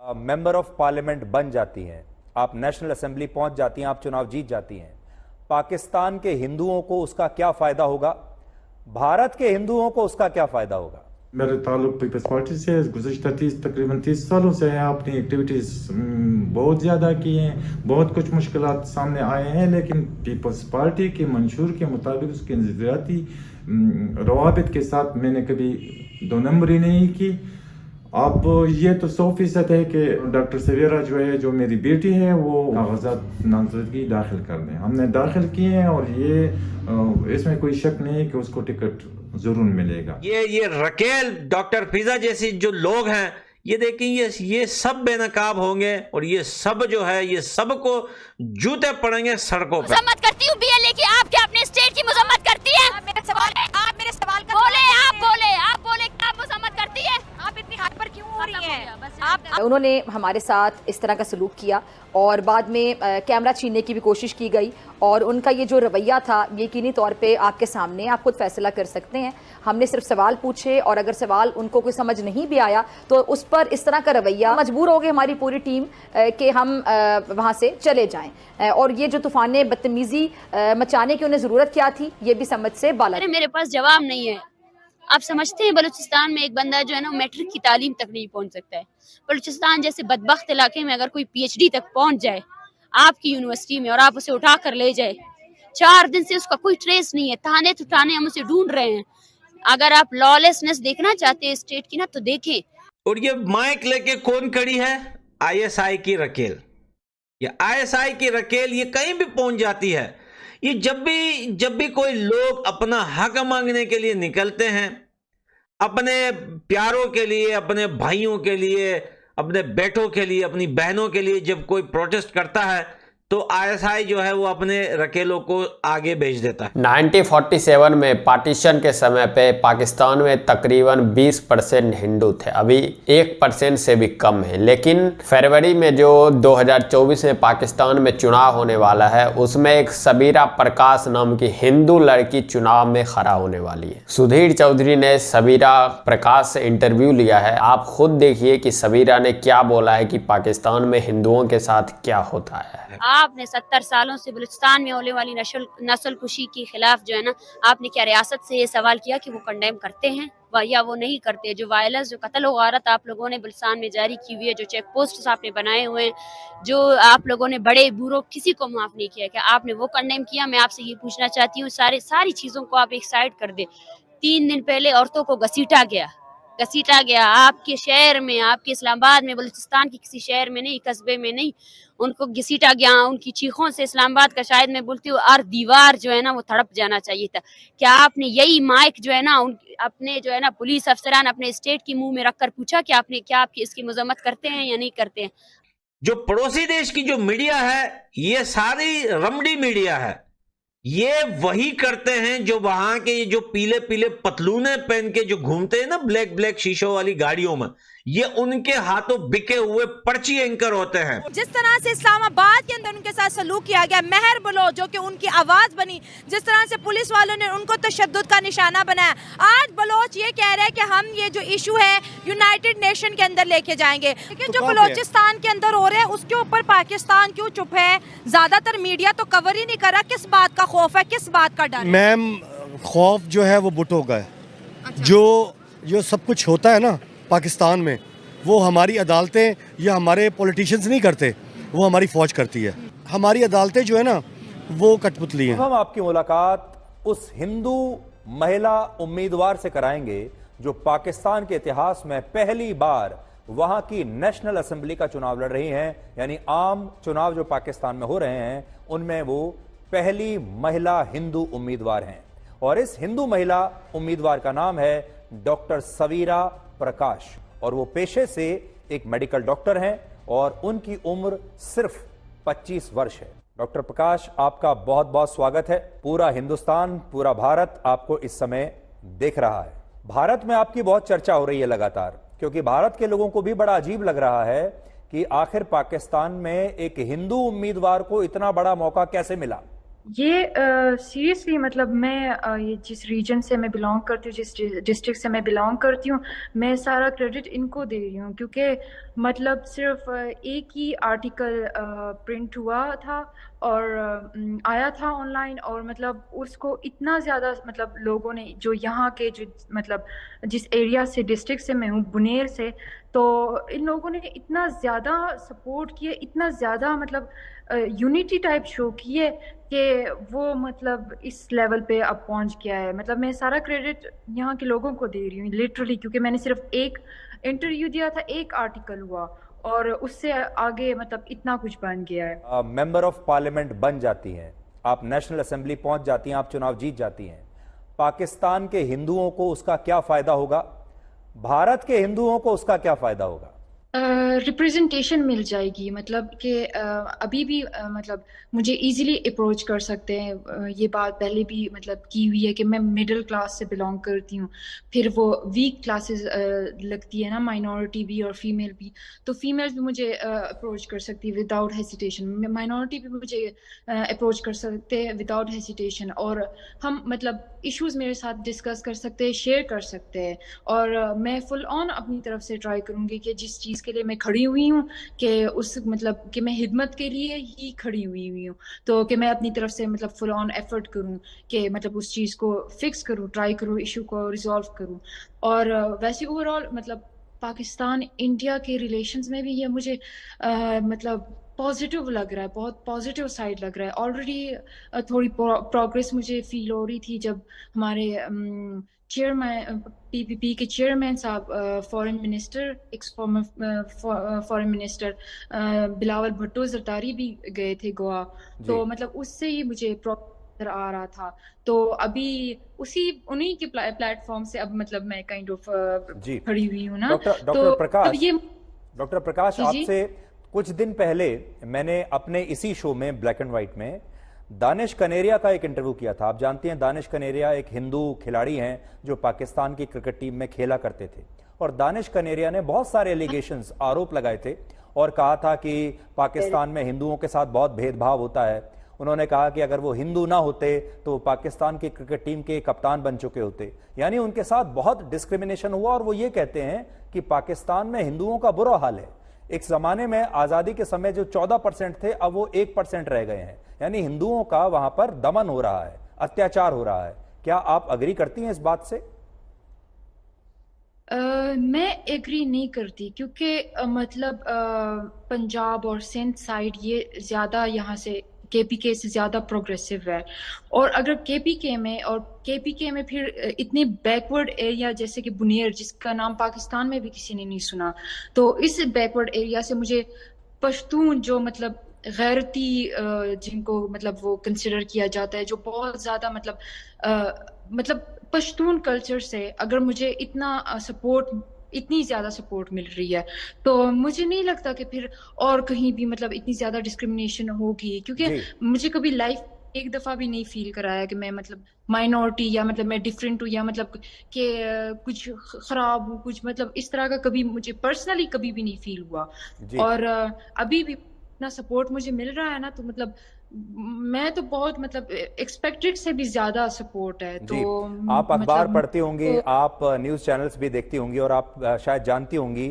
Member of parliament बन जाती हैं, आप नेशनल असेंबली पहुंच जाती हैं, आप चुनाव जीत जाती हैं, पाकिस्तान के हिंदुओं को उसका क्या फायदा होगा, भारत के हिंदुओं को उसका क्या फायदा होगा? मेरे ताल्लुक पीपल्स पार्टी से गुज़श्ता तकरीबन 30 सालों से है। अपनी एक्टिविटीज़ बहुत ज़्यादा की हैं, बहुत कुछ मुश्किलात सामने आए हैं, लेकिन पीपल्स पार्टी के मंशूर के मुताबिक उसके नज़रियाती रवाबित के साथ मैंने कभी दो नंबरी नहीं की। अब ये तो 100% है कि डॉक्टर सवेरा जो है, जो मेरी बेटी है, वो कागजात नामजदगी दाखिल कर दें। हमने दाखिल किए हैं और ये इसमें कोई शक नहीं है कि उसको टिकट जरूर मिलेगा। ये रकेल, डॉक्टर फिजा जैसी जो लोग हैं, ये देखिए ये सब बेनकाब होंगे और ये सब जो है, ये सबको जूते पड़ेंगे सड़कों पर। मजम्मत करती हूँ बीएलए की, आप क्या अपने स्टेट की मजम्मत करती है? आप मेरे सवाल का आप बोले क्या मजम्मत करती है? आप इतनी हाइपर क्यों हो रही हैं? उन्होंने हमारे साथ इस तरह का सलूक किया और बाद में कैमरा छीनने की भी कोशिश की गई और उनका ये जो रवैया था यकीनी तौर पे आपके सामने, आप खुद फैसला कर सकते हैं। हमने सिर्फ सवाल पूछे और अगर सवाल उनको कोई समझ नहीं भी आया तो उस पर इस तरह का रवैया, मजबूर हो गए हमारी पूरी टीम कि हम वहाँ से चले जाएं। और ये जो तूफान बदतमीज़ी मचाने की उन्हें ज़रूरत क्या थी, ये भी समझ से बाला। मेरे पास जवाब नहीं है। आप समझते हैं बलूचिस्तान में एक बंदा जो है ना मैट्रिक की तालीम तक नहीं पहुंच सकता है। बलूचिस्तान जैसे बदबख्त इलाके में अगर कोई पीएचडी तक पहुंच जाए आपकी यूनिवर्सिटी में और आप उसे उठा कर ले जाए, 4 दिन से उसका कोई ट्रेस नहीं है, थाने ठिकाने हम उसे ढूंढ रहे हैं। अगर आप लॉलेसनेस देखना चाहते हैं स्टेट की ना तो देखें। और ये माइक लेके कौन खड़ी है? आईएसआई की रकेल। ये आईएसआई की रकेल ये कहीं भी पहुंच जाती है। ये जब भी कोई लोग अपना हक मांगने के लिए निकलते हैं, अपने प्यारों के लिए, अपने भाइयों के लिए, अपने बेटों के लिए, अपनी बहनों के लिए जब कोई प्रोटेस्ट करता है तो आईएसआई जो है वो अपने रकेलों को आगे भेज देता है। 1947 में पार्टीशन के समय पे पाकिस्तान में तकरीबन 20% हिंदू थे, अभी 1% से भी कम है। लेकिन फरवरी में जो 2024 में पाकिस्तान में चुनाव होने वाला है, उसमें एक सबीरा प्रकाश नाम की हिंदू लड़की चुनाव में खड़ा होने वाली है। सुधीर चौधरी ने सबीरा प्रकाश से इंटरव्यू लिया है। आप खुद देखिए कि सबीरा ने क्या बोला है कि पाकिस्तान में हिंदुओं के साथ क्या होता है। आपने 70 सालों से बलूचिस्तान में होने वाली नस्ल कुशी के खिलाफ जो है ना, आपने क्या रियासत से ये सवाल किया कि वो कंडेम करते हैं या वो नहीं करते? जो वायलेंस, जो कत्ल वारत आप लोगों ने बलूचिस्तान में जारी की हुई है, जो चेक पोस्ट आपने बनाए हुए हैं, जो आप लोगों ने बड़े बूढ़ों किसी को माफ नहीं किया, क्या आपने वो कंडेम किया? मैं आपसे ये पूछना चाहती हूँ। सारी चीजों को आप एक साइड कर दे। 3 दिन पहले औरतों को घसीटा गया आपके शहर में, आपके इस्लामाबाद में, बलूचिस्तान के किसी शहर में नहीं, कस्बे में नहीं, उनको घसीटा गया। उनकी चीखों से इस्लामाबाद का, शायद मैं बोलती हूँ, और दीवार जो है ना वो तड़प जाना चाहिए था। क्या आपने यही माइक जो है ना अपने जो है ना पुलिस अफसरान अपने स्टेट की मुंह में रखकर पूछा कि आपकी इसकी मजम्मत करते हैं या नहीं करते हैं? जो पड़ोसी देश की जो मीडिया है, ये सारी रमडी मीडिया है। ये वही करते हैं जो वहां के जो पीले पीले पतलूने पहन के जो घूमते हैं ना ब्लैक शीशों वाली गाड़ियों में, ये उनके हाथों बिके हुए पर्ची एंकर होते हैं। जिस तरह से इस्लामाबाद के अंदर उनके साथ सलूक किया गया, मेहर बलोच जो कि उनकी आवाज बनी, जिस तरह से पुलिस वालों ने उनको तशद्दुद का निशाना बनाया, आज बलोच ये कह रहे हैं कि हम ये जो इशू है यूनाइटेड नेशन के अंदर लेके जाएंगे। लेकिन जो बलोचिस्तान के अंदर हो रहा है उसके ऊपर पाकिस्तान क्यों चुप है? ज्यादातर मीडिया तो कवर ही नहीं कर रहा। किस बात का खौफ है, किस बात का डर? मैम, खौफ जो है वो भुट्टो का है। अच्छा। जो सब कुछ होता है ना पाकिस्तान में, वो हमारी अदालतें या हमारे पॉलिटिशियंस नहीं करते, वो हमारी फौज करती है। हमारी अदालतें जो है ना वो कठपुतली हैं। हम आपकी मुलाकात उस हिंदू महिला उम्मीदवार से कराएंगे जो पाकिस्तान के इतिहास में पहली बार वहां की नेशनल असेंबली का चुनाव लड़ रही हैं, यानी आम चुनाव जो पाकिस्तान में हो रहे हैं उनमें वो पहली महिला हिंदू उम्मीदवार हैं। और इस हिंदू महिला उम्मीदवार का नाम है डॉक्टर सबीरा प्रकाश और वो पेशे से एक मेडिकल डॉक्टर हैं और उनकी उम्र सिर्फ 25 वर्ष है। डॉक्टर प्रकाश, आपका बहुत बहुत स्वागत है। पूरा हिंदुस्तान, पूरा भारत आपको इस समय देख रहा है। भारत में आपकी बहुत चर्चा हो रही है लगातार, क्योंकि भारत के लोगों को भी बड़ा अजीब लग रहा है कि आखिर पाकिस्तान में एक हिंदू उम्मीदवार को इतना बड़ा मौका कैसे मिला। ये सीरियसली मतलब मैं ये जिस रीजन से मैं बिलोंग करती हूँ, जिस डिस्ट्रिक्ट से मैं बिलोंग करती हूँ, मैं सारा क्रेडिट इनको दे रही हूँ, क्योंकि मतलब सिर्फ एक ही आर्टिकल प्रिंट हुआ था और आया था ऑनलाइन, और मतलब उसको इतना ज़्यादा मतलब लोगों ने, जो यहाँ के जो मतलब जिस एरिया से, डिस्ट्रिक्ट से मैं हूँ, बुनेर से, तो इन लोगों ने इतना ज़्यादा सपोर्ट किया, इतना ज़्यादा मतलब यूनिटी टाइप शो की है कि वो मतलब इस लेवल पे अब पहुंच गया है। मतलब मैं सारा क्रेडिट यहाँ के लोगों को दे रही हूँ लिटरली, क्योंकि मैंने सिर्फ एक इंटरव्यू दिया था, एक आर्टिकल हुआ और उससे आगे मतलब इतना कुछ बन गया है। मेंबर ऑफ पार्लियामेंट बन जाती हैं, आप नेशनल असेंबली पहुंच जाती हैं, आप चुनाव जीत जाती हैं। पाकिस्तान के हिंदुओं को उसका क्या फायदा होगा? भारत के हिंदुओं को उसका क्या फायदा होगा? रिप्रेजेंटेशन मिल जाएगी, मतलब कि अभी भी मतलब मुझे इजीली अप्रोच कर सकते हैं। ये बात पहले भी मतलब की हुई है कि मैं मिडिल क्लास से बिलोंग करती हूँ, फिर वो वीक क्लासेस लगती है ना, माइनॉरिटी भी और फीमेल भी, तो फीमेल्स भी मुझे अप्रोच कर सकती है विदाउट हेसिटेशन, माइनॉरिटी भी मुझे अप्रोच कर सकते हैं विदाउट हेसिटेशन, और हम मतलब इश्यूज मेरे साथ डिस्कस कर सकते हैं, शेयर कर सकते हैं। और मैं फुल ऑन अपनी तरफ से ट्राई करूँगी कि जिस चीज़ के लिए मैं खड़ी हुई हूँ, कि उस मतलब कि मैं हिदमत के लिए ही खड़ी हुई हूँ, तो कि मैं अपनी तरफ से मतलब फुल ऑन एफर्ट करूँ कि मतलब उस चीज़ को फिक्स करूँ, ट्राई करूँ, इशू को रिजॉल्व करूँ। और वैसे ओवरऑल मतलब पाकिस्तान इंडिया के रिलेशंस में भी ये मुझे मतलब पॉजिटिव लग रहा है, बहुत पॉजिटिव साइड लग रहा है। ऑलरेडी थोड़ी प्रोग्रेस मुझे फील हो रही थी जब हमारे चेयरमैन, पीपीपी के चेयरमैन साहब, foreign minister, x foreign minister Bilawal Bhutto Zardari भी गए थे गोवा, तो मतलब उससे ही मुझे नजर आ रहा था। तो अभी उन्हीं के प्लेटफॉर्म से अब मतलब मैं काइंड ऑफ खड़ी हुई हूँ ना। डॉक्टर प्रकाश, आपसे कुछ दिन पहले मैंने अपने इसी शो में ब्लैक एंड व्हाइट में दानिश कनेरिया का एक इंटरव्यू किया था। आप जानते हैं दानिश कनेरिया एक हिंदू खिलाड़ी हैं जो पाकिस्तान की क्रिकेट टीम में खेला करते थे, और दानिश कनेरिया ने बहुत सारे एलिगेशंस, आरोप लगाए थे और कहा था कि पाकिस्तान में हिंदुओं के साथ बहुत भेदभाव होता है। उन्होंने कहा कि अगर वो हिंदू ना होते तो वो पाकिस्तान की क्रिकेट टीम के कप्तान बन चुके होते, यानी उनके साथ बहुत डिस्क्रिमिनेशन हुआ। और वो ये कहते हैं कि पाकिस्तान में हिंदुओं का बुरा हाल है। एक जमाने में आजादी के समय जो 14% थे, अब वो 1% रह गए हैं, यानी हिंदुओं का वहां पर दमन हो रहा है, अत्याचार हो रहा है। क्या आप अग्री करती हैं इस बात से? मैं एग्री नहीं करती, क्योंकि मतलब पंजाब और सिंध साइड ये ज्यादा यहाँ से केपीके से ज्यादा प्रोग्रेसिव है, और अगर केपीके में फिर इतने बैकवर्ड एरिया जैसे कि बुनेर, जिसका नाम पाकिस्तान में भी किसी ने नहीं सुना, तो इस बैकवर्ड एरिया से मुझे पश्तून जो मतलब गैरती जिनको मतलब वो कंसिडर किया जाता है, जो बहुत ज्यादा मतलब पश्तून कल्चर से अगर मुझे इतनी ज्यादा सपोर्ट मिल रही है, तो मुझे नहीं लगता कि फिर और कहीं भी मतलब इतनी ज्यादा डिस्क्रिमिनेशन होगी। क्योंकि मुझे कभी लाइफ एक दफा भी नहीं फील कराया कि मैं मतलब माइनॉरिटी या मतलब मैं डिफरेंट हूँ या मतलब कि कुछ खराब हूँ, कुछ मतलब इस तरह का कभी मुझे पर्सनली कभी भी नहीं फील हुआ। और अभी भी इतना सपोर्ट मुझे मिल रहा है ना, तो मतलब मैं तो बहुत मतलब एक्सपेक्टेड से भी ज्यादा सपोर्ट है। तो आप अखबार पढ़ती होंगी, आप न्यूज चैनल्स भी देखती होंगी, और आप शायद जानती होंगी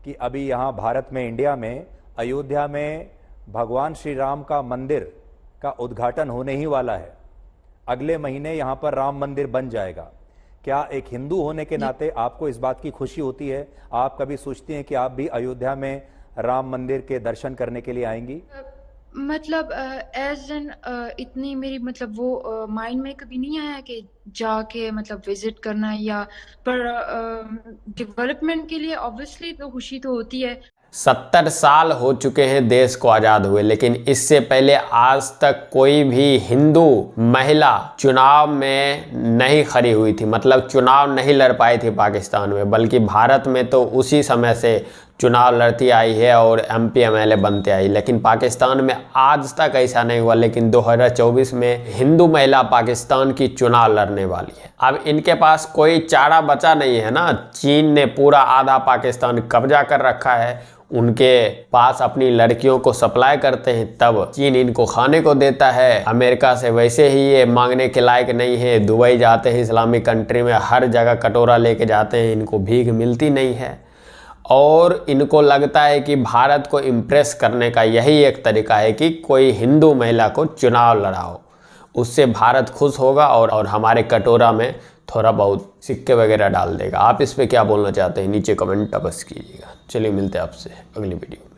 कि अभी यहाँ भारत में, इंडिया में, अयोध्या में भगवान श्री राम का मंदिर का उद्घाटन होने ही वाला है। अगले महीने यहाँ पर राम मंदिर बन जाएगा। क्या एक हिंदू होने के नाते आपको इस बात की खुशी होती है? आप कभी सोचती हैं कि आप भी अयोध्या में राम मंदिर के दर्शन करने के लिए आएंगी? मतलब एज एन इतनी मेरी मतलब वो माइंड में कभी नहीं आया कि जाके मतलब विजिट करना है, या पर डेवलपमेंट के लिए ऑब्वियसली तो खुशी तो होती है। 70 साल हो चुके हैं देश को आज़ाद हुए, लेकिन इससे पहले आज तक कोई भी हिंदू महिला चुनाव में नहीं खड़ी हुई थी, मतलब चुनाव नहीं लड़ पाई थी पाकिस्तान में, बल्कि भारत में तो उसी समय से चुनाव लड़ती आई है और MP MLA बनते आई। लेकिन पाकिस्तान में आज तक ऐसा नहीं हुआ, लेकिन 2024 में हिंदू महिला पाकिस्तान की चुनाव लड़ने वाली है। अब इनके पास कोई चारा बचा नहीं है ना। चीन ने पूरा आधा पाकिस्तान कब्जा कर रखा है, उनके पास अपनी लड़कियों को सप्लाई करते हैं, तब चीन इनको खाने को देता है। अमेरिका से वैसे ही ये मांगने के लायक नहीं है। दुबई जाते हैं, इस्लामिक कंट्री में हर जगह कटोरा लेके जाते हैं, इनको भीख मिलती नहीं है। और इनको लगता है कि भारत को इम्प्रेस करने का यही एक तरीका है कि कोई हिंदू महिला को चुनाव लड़ाओ, उससे भारत खुश होगा और हमारे कटोरा में थोड़ा बहुत सिक्के वगैरह डाल देगा। आप इस पे क्या बोलना चाहते हैं नीचे कमेंट अवश्य कीजिएगा। चलिए मिलते हैं आपसे अगली वीडियो में।